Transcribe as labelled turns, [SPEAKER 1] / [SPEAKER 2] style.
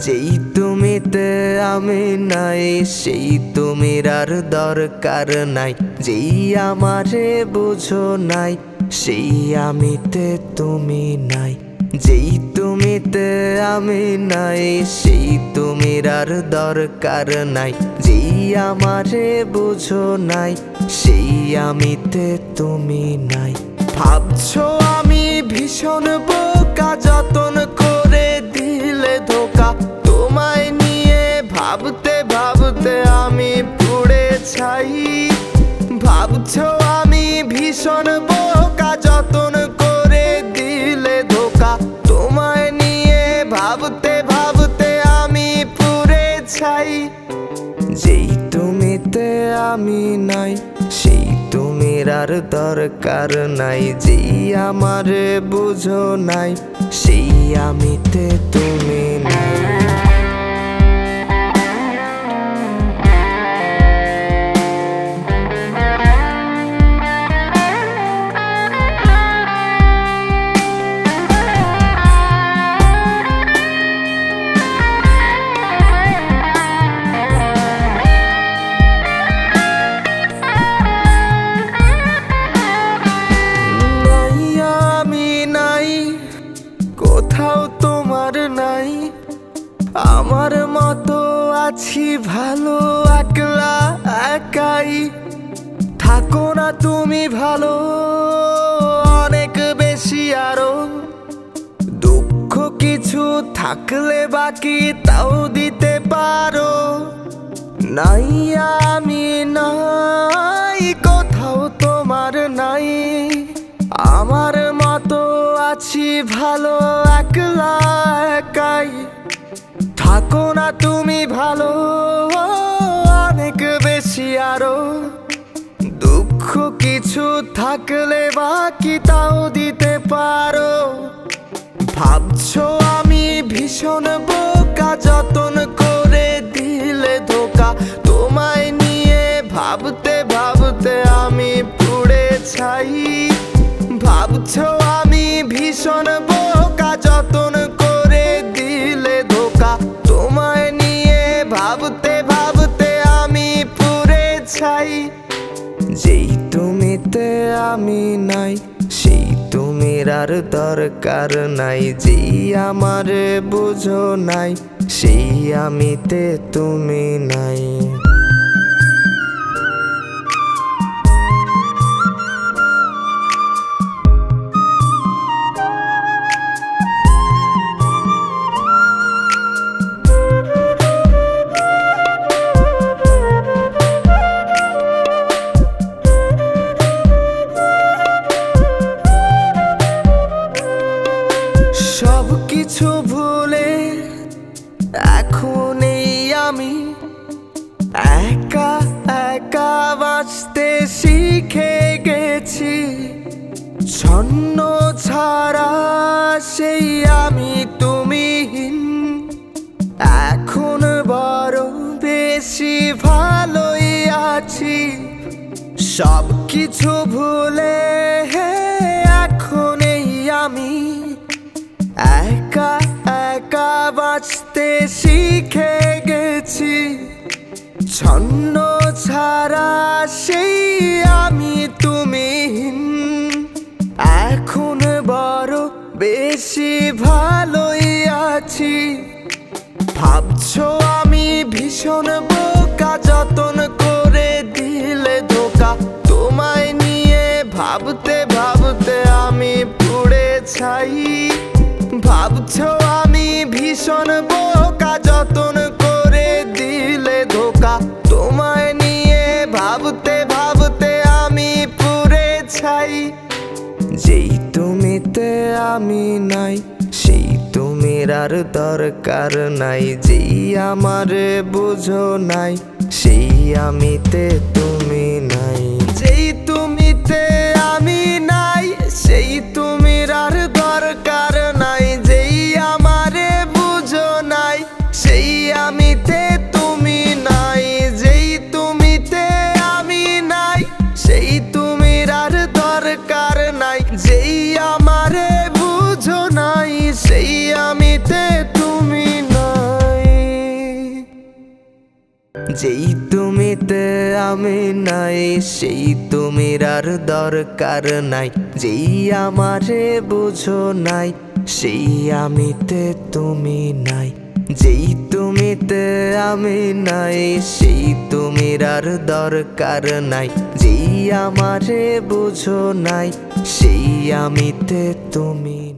[SPEAKER 1] যেই তুমিতে আমি নাই, সেই তুমির আর দরকার নাই। যেই আমারে বুঝো নাই, সেই আমিতে তুমি নাই। যেই তুমিতে আমি নাই, সেই তুমির আর দরকার নাই। যেই আমারে বুঝো নাই, সেই আমিতে তুমি নাই। ভাবছো আমি ভীষণ বোকা, যতন করে দিলে ধোকা। তোমায় নিয়ে ভাবতে ভাবতে আমি পুড়ে ছাই। ভাবছো আমি ভীষণ বোকা, যতন করে দিলে ধোকা। তোমায় নিয়ে ভাবতে ভাবতে আমি পুড়ে ছাই। যেই তুমিতে আমি নাই, সেই তুমির আর দরকার নাই। যেই আমারে বুঝো নাই, সেই আমিতে তুমি নাই। কোথাও তোমার নাই, আমার মতো আছি ভালো একলা একাই। থাকো না তুমি ভালো অনেক বেশি আরো। দুঃখ কিছু থাকলে বাকি তাও দিতে পারো। নাই আমি নাই, কোথাও তোমার নাই। আমার মতো আছি ভালো একলা একাই। থাকো না তুমি ভালো অনেক বেশি আরো। দুঃখ কিছু থাকলে বাকি তাও দিতে পারো। ভাবছো আমি ভীষণ বোকা, যতন করে দিলে ধোকা। তোমায় নিয়ে ভাবতে ভাবতে আমি পুড়ে ছাই। ভাবছো আমি ভীষণ বোকা, যতন করে দিলে ধোকা। তোমায় নিয়ে ভাবতে ভাবতে আমি পুড়ে ছাই। যেই তুমিতে আমি নাই, সেই তুমির আর দরকার নাই। যেই আমারে বুঝো নাই, সেই আমিতে তুমি নাই। সব কিছু ভুলে এখন এই আমি একা একা বাঁচতে শিখে গেছি। ছন্ন ছাড়া সেই আমি তুমিহীন। এখন বড় বেশি ভালোই আছি। সব কিছু ভুলে এখন এই আমি একা একা বাঁচতে শিখে গেছি। ছন্ন ছাড়া সেই আমি তুমিহীন। এখন বড় বেশি ভালোই আছি। ভাবছো আমি ভীষণ বোকা, যতন করে দিলে ধোকা। তোমায় নিয়ে ভাবতে ভাবতে আমি পুড়ে ছাই। ভাবছো আমি ভীষণ বোকা, যতন করে দিলে ধোকা। তোমায় নিয়ে ভাবতে ভাবতে আমি পুড়ে ছাই। যেই তুমিতে আমি নাই, সেই তুমির আর দরকার নাই। যেই আমারে বুঝো নাই, সেই আমিতে তুমি নাই। যেই তুমিতে আমি নাই, সেই তুমির আর দরকার নাই। যেই আমারে বুঝো নাই, সেই আমিতে তুমি নাই। যেই তুমিতে আমি নাই, সেই তুমির আর দরকার নাই। যেই আমারে বুঝো নাই, সেই আমিতে তুমি নাই। যেই তুমিতে আমি নাই, সেই তুমির আর দরকার নাই। যেই আমারে বুঝো নাই, সেই আমিতে তুমি নাই। যেই তুমিতে আমি নাই, সেই তুমির আর দরকার নাই। যেই আমারে বুঝো নাই, সেই আমিতে তুমি।